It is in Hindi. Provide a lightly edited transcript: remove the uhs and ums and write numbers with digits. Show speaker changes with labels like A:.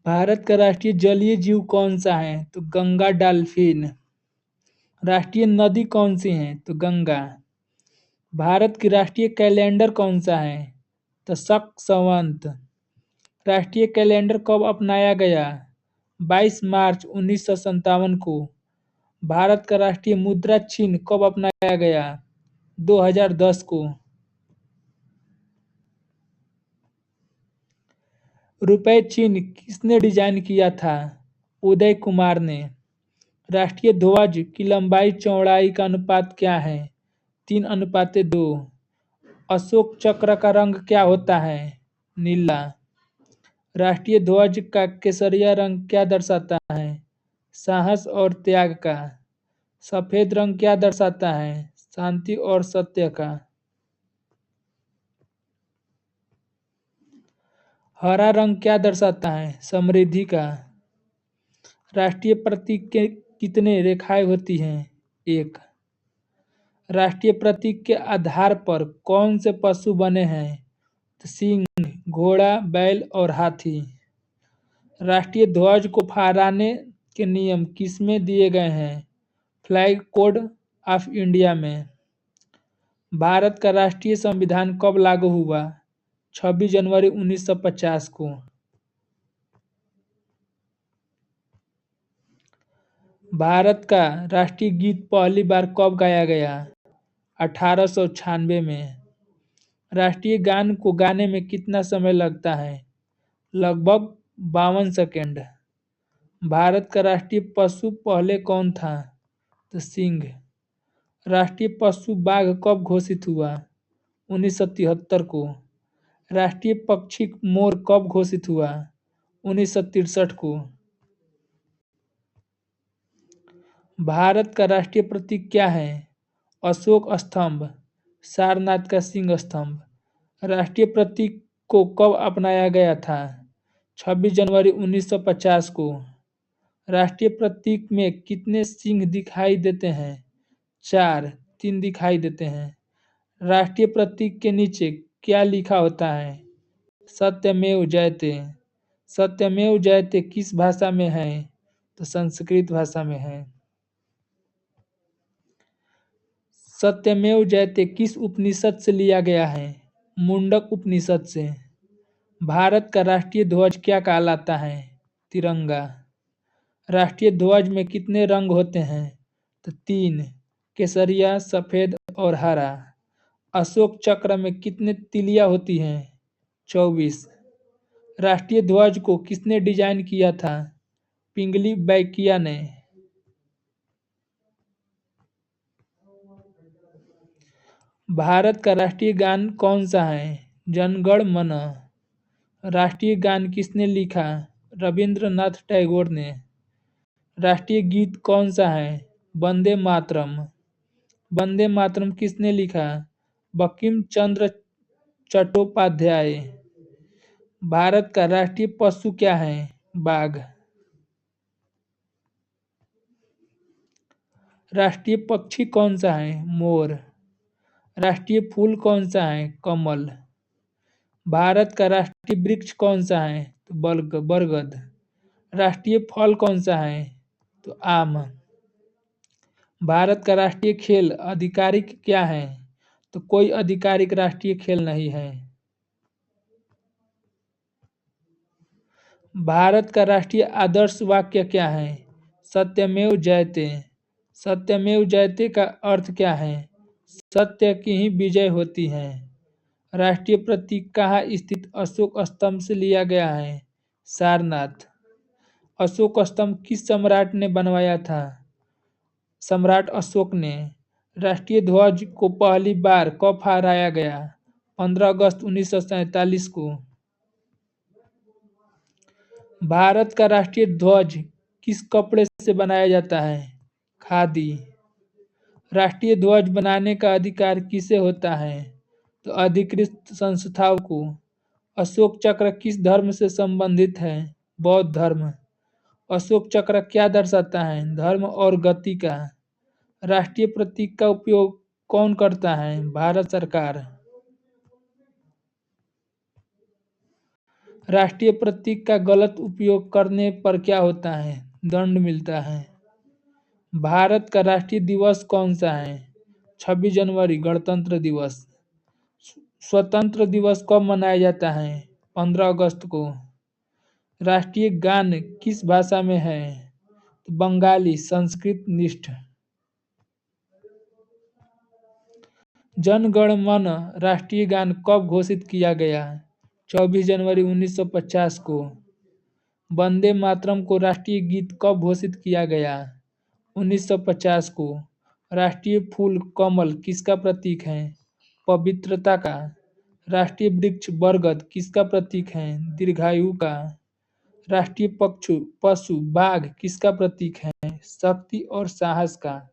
A: भारत का राष्ट्रीय जलीय जीव कौन सा है? तो गंगा डाल्फिन। राष्ट्रीय नदी कौन सी है? तो गंगा। भारत की राष्ट्रीय कैलेंडर कौन सा है? तो शक संवत। राष्ट्रीय कैलेंडर कब अपनाया गया? 22 मार्च 1957 को। भारत का राष्ट्रीय मुद्रा चिन्ह कब अपनाया गया? 2010 को। रुपए चिन्ह किसने डिजाइन किया था? उदय कुमार ने। राष्ट्रीय ध्वज की लंबाई चौड़ाई का अनुपात क्या है? 3:2। अशोक चक्र का रंग क्या होता है? नीला। राष्ट्रीय ध्वज का केसरिया रंग क्या दर्शाता है? साहस और त्याग का। सफेद रंग क्या दर्शाता है? शांति और सत्य का। हरा रंग क्या दर्शाता है? समृद्धि का। राष्ट्रीय प्रतीक के कितने रेखाएं होती हैं? 1। राष्ट्रीय प्रतीक के आधार पर कौन से पशु बने हैं? तो सिंह, घोड़ा, बैल और हाथी। राष्ट्रीय ध्वज को फहराने के नियम किसमें दिए गए हैं? फ्लैग कोड ऑफ इंडिया में। भारत का राष्ट्रीय संविधान कब लागू हुआ? 26 जनवरी 1950 को। भारत का राष्ट्रीय गीत पहली बार कब गाया गया? 1896 में। राष्ट्रीय गान को गाने में कितना समय लगता है? लगभग 52 सेकंड। भारत का राष्ट्रीय पशु पहले कौन था? तो सिंह। राष्ट्रीय पशु बाघ कब घोषित हुआ? 1973 को। राष्ट्रीय पक्षी मोर कब घोषित हुआ? 1963 को। भारत का राष्ट्रीय प्रतीक क्या है? अशोक स्तंभ, सारनाथ का सिंह स्तंभ। राष्ट्रीय प्रतीक को कब अपनाया गया था? 26 जनवरी 1950 को। राष्ट्रीय प्रतीक में कितने सिंह दिखाई देते हैं? 4, 3 दिखाई देते हैं। राष्ट्रीय प्रतीक के नीचे क्या लिखा होता है? सत्यमेव जयते। सत्यमेव जयते किस भाषा में है? तो संस्कृत भाषा में है। सत्यमेव जयते किस उपनिषद से लिया गया है? मुंडक उपनिषद से। भारत का राष्ट्रीय ध्वज क्या कहलाता है? तिरंगा। राष्ट्रीय ध्वज में कितने रंग होते हैं? तो 3, केसरिया, सफेद और हरा। अशोक चक्र में कितने तिलियां होती हैं? 24। राष्ट्रीय ध्वज को किसने डिजाइन किया था? पिंगली बैकिया ने। भारत का राष्ट्रीय गान कौन सा है? जनगण मन। राष्ट्रीय गान किसने लिखा? रविंद्रनाथ टैगोर ने। राष्ट्रीय गीत कौन सा है? वंदे मातरम। वंदे मातरम किसने लिखा? बंकिम चंद्र चट्टोपाध्याय। भारत का राष्ट्रीय पशु क्या है? बाघ। राष्ट्रीय पक्षी कौन सा है? मोर। राष्ट्रीय फूल कौन सा है? कमल। भारत का राष्ट्रीय वृक्ष कौन सा है? तो बरगद। राष्ट्रीय फल कौन सा है? तो आम। भारत का राष्ट्रीय खेल आधिकारिक क्या है? तो कोई आधिकारिक राष्ट्रीय खेल नहीं है। भारत का राष्ट्रीय आदर्श वाक्य क्या है? सत्यमेव जयते। सत्यमेव जयते का अर्थ क्या है? सत्य की ही विजय होती है। राष्ट्रीय प्रतीक कहाँ स्थित अशोक स्तंभ से लिया गया है? सारनाथ। अशोक स्तंभ किस सम्राट ने बनवाया था? सम्राट अशोक ने। राष्ट्रीय ध्वज को पहली बार कब फहराया गया? 15 अगस्त 1947 को। भारत का राष्ट्रीय ध्वज किस कपड़े से बनाया जाता है? खादी। राष्ट्रीय ध्वज बनाने का अधिकार किसे होता है? तो अधिकृत संस्थाओं को। अशोक चक्र किस धर्म से संबंधित है? बौद्ध धर्म। अशोक चक्र क्या दर्शाता है? धर्म और गति का। राष्ट्रीय प्रतीक का उपयोग कौन करता है? भारत सरकार। राष्ट्रीय प्रतीक का गलत उपयोग करने पर क्या होता है? दंड मिलता है। भारत का राष्ट्रीय दिवस कौन सा है? 26 जनवरी, गणतंत्र दिवस। स्वतंत्र दिवस कब मनाया जाता है? 15 अगस्त को। राष्ट्रीय गान किस भाषा में है? तो बंगाली, संस्कृत निष्ठ। जन गण मन राष्ट्रीय गान कब घोषित किया गया? 24 जनवरी 1950 को। वंदे मातरम को राष्ट्रीय गीत कब घोषित किया गया? 1950 को। राष्ट्रीय फूल कमल किसका प्रतीक है? पवित्रता का। राष्ट्रीय वृक्ष बरगद किसका प्रतीक है? दीर्घायु का। राष्ट्रीय पशु बाघ किसका प्रतीक है? शक्ति और साहस का।